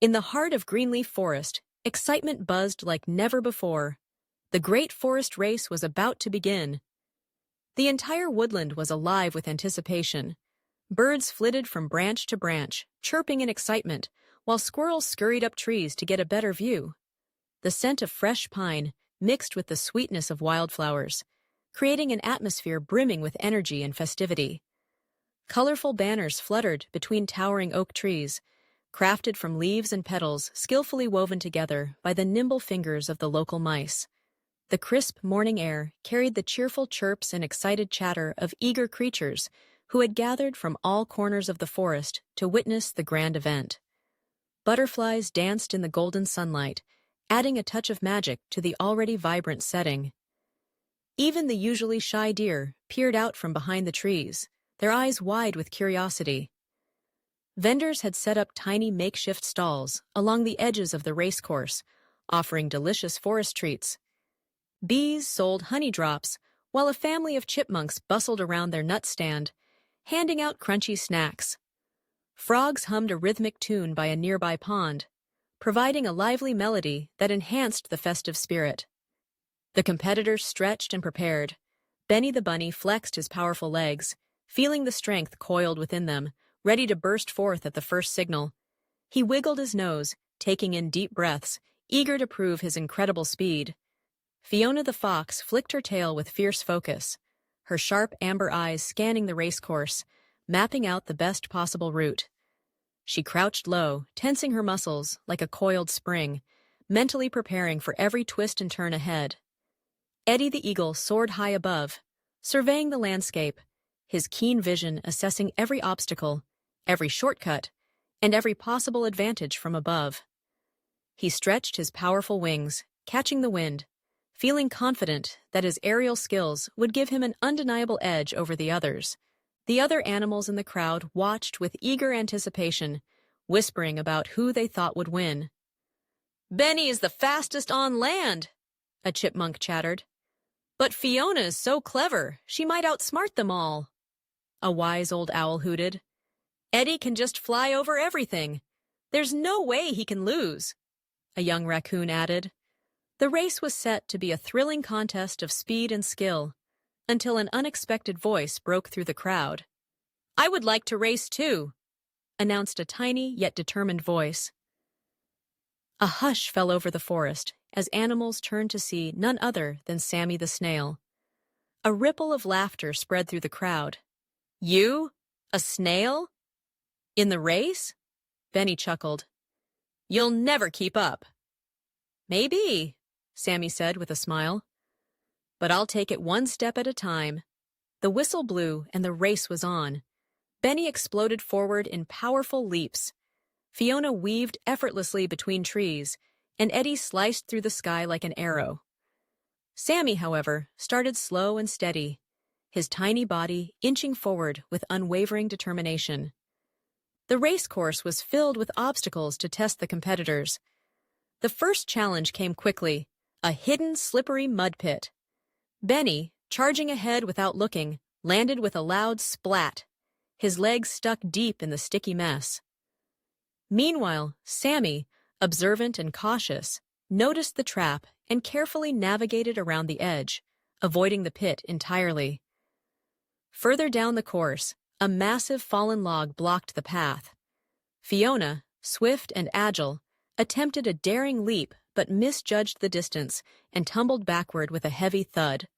In the heart of Greenleaf Forest, excitement buzzed like never before. The Great Forest Race was about to begin. The entire woodland was alive with anticipation. Birds flitted from branch to branch, chirping in excitement, while squirrels scurried up trees to get a better view. The scent of fresh pine mixed with the sweetness of wildflowers, creating an atmosphere brimming with energy and festivity. Colorful banners fluttered between towering oak trees, crafted from leaves and petals skillfully woven together by the nimble fingers of the local mice. The crisp morning air carried the cheerful chirps and excited chatter of eager creatures who had gathered from all corners of the forest to witness the grand event. Butterflies danced in the golden sunlight, adding a touch of magic to the already vibrant setting. Even the usually shy deer peered out from behind the trees, their eyes wide with curiosity. Vendors had set up tiny makeshift stalls along the edges of the racecourse, offering delicious forest treats. Bees sold honey drops, while a family of chipmunks bustled around their nut stand, handing out crunchy snacks. Frogs hummed a rhythmic tune by a nearby pond, providing a lively melody that enhanced the festive spirit. The competitors stretched and prepared. Benny the bunny flexed his powerful legs, feeling the strength coiled within them, ready to burst forth at the first signal. He wiggled his nose, taking in deep breaths, eager to prove his incredible speed. Fiona the fox flicked her tail with fierce focus, her sharp amber eyes scanning the racecourse, mapping out the best possible route. She crouched low, tensing her muscles like a coiled spring, mentally preparing for every twist and turn ahead. Eddie the eagle soared high above, surveying the landscape, his keen vision assessing every obstacle, every shortcut, and every possible advantage from above. He stretched his powerful wings, catching the wind, feeling confident that his aerial skills would give him an undeniable edge over the others. The other animals in the crowd watched with eager anticipation, whispering about who they thought would win. "Benny is the fastest on land," a chipmunk chattered. "But Fiona is so clever, she might outsmart them all," a wise old owl hooted. "Eddie can just fly over everything. There's no way he can lose," a young raccoon added. The race was set to be a thrilling contest of speed and skill, until an unexpected voice broke through the crowd. "I would like to race too," announced a tiny yet determined voice. A hush fell over the forest as animals turned to see none other than Sammy the snail. A ripple of laughter spread through the crowd. "You? A snail? In the race?" Benny chuckled. "You'll never keep up." "Maybe," Sammy said with a smile. "But I'll take it one step at a time." The whistle blew and the race was on. Benny exploded forward in powerful leaps. Fiona weaved effortlessly between trees, and Eddie sliced through the sky like an arrow. Sammy, however, started slow and steady, his tiny body inching forward with unwavering determination. The race course was filled with obstacles to test the competitors. The first challenge came quickly, a hidden, slippery mud pit. Benny, charging ahead without looking, landed with a loud splat, his legs stuck deep in the sticky mess. Meanwhile, Sammy, observant and cautious, noticed the trap and carefully navigated around the edge, avoiding the pit entirely. Further down the course, a massive fallen log blocked the path. Fiona, swift and agile, attempted a daring leap but misjudged the distance and tumbled backward with a heavy thud.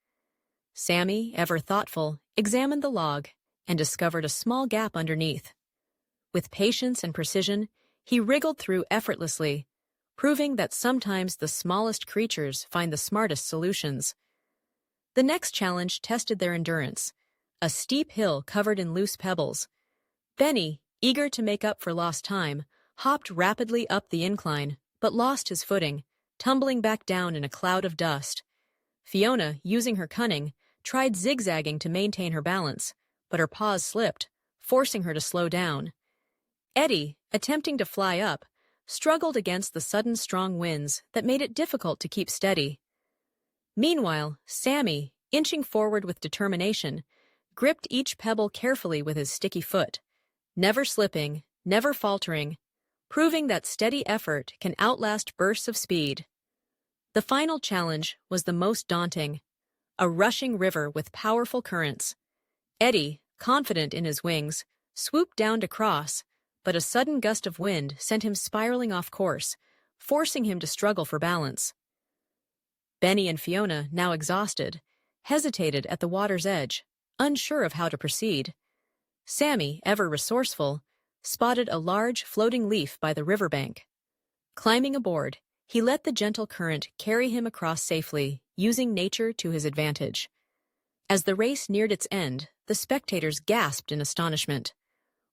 Sammy, ever thoughtful, examined the log and discovered a small gap underneath. With patience and precision, he wriggled through effortlessly, proving that sometimes the smallest creatures find the smartest solutions. The next challenge tested their endurance, a steep hill covered in loose pebbles. Benny, eager to make up for lost time, hopped rapidly up the incline, but lost his footing, tumbling back down in a cloud of dust. Fiona, using her cunning, tried zigzagging to maintain her balance, but her paws slipped, forcing her to slow down. Eddie, attempting to fly up, struggled against the sudden strong winds that made it difficult to keep steady. Meanwhile, Sammy, inching forward with determination, gripped each pebble carefully with his sticky foot, never slipping, never faltering, proving that steady effort can outlast bursts of speed. The final challenge was the most daunting, a rushing river with powerful currents. Eddie, confident in his wings, swooped down to cross, but a sudden gust of wind sent him spiraling off course, forcing him to struggle for balance. Benny and Fiona, now exhausted, hesitated at the water's edge, unsure of how to proceed. Sammy, ever resourceful, spotted a large floating leaf by the riverbank. Climbing aboard, he let the gentle current carry him across safely, using nature to his advantage. As the race neared its end, the spectators gasped in astonishment.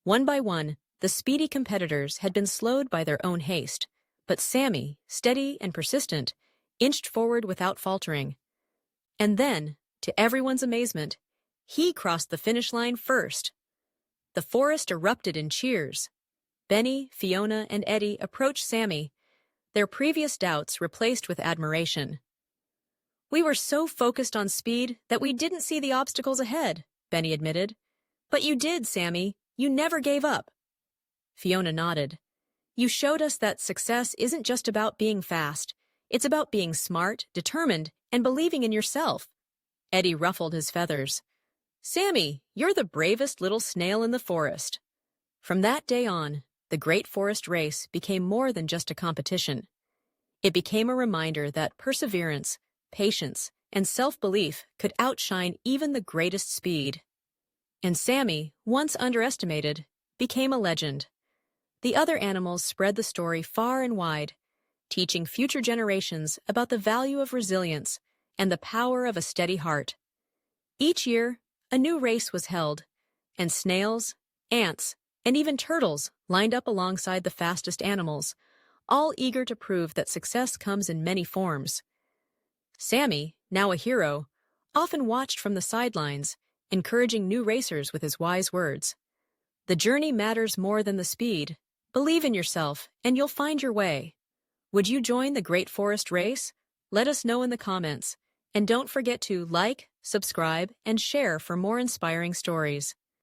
One by one, the speedy competitors had been slowed by their own haste, but Sammy, steady and persistent, inched forward without faltering. And then, to everyone's amazement, he crossed the finish line first. The forest erupted in cheers. Benny, Fiona, and Eddie approached Sammy, their previous doubts replaced with admiration. "We were so focused on speed that we didn't see the obstacles ahead," Benny admitted. "But you did, Sammy. You never gave up." Fiona nodded. "You showed us that success isn't just about being fast. It's about being smart, determined, and believing in yourself." Eddie ruffled his feathers. "Sammy, you're the bravest little snail in the forest." From that day on, the Great Forest Race became more than just a competition. It became a reminder that perseverance, patience, and self-belief could outshine even the greatest speed. And Sammy, once underestimated, became a legend. The other animals spread the story far and wide, teaching future generations about the value of resilience and the power of a steady heart. Each year, a new race was held, and snails, ants, and even turtles lined up alongside the fastest animals, all eager to prove that success comes in many forms. Sammy, now a hero, often watched from the sidelines, encouraging new racers with his wise words. "The journey matters more than the speed. Believe in yourself, and you'll find your way." Would you join the Great Forest Race? Let us know in the comments. And don't forget to like, subscribe, and share for more inspiring stories.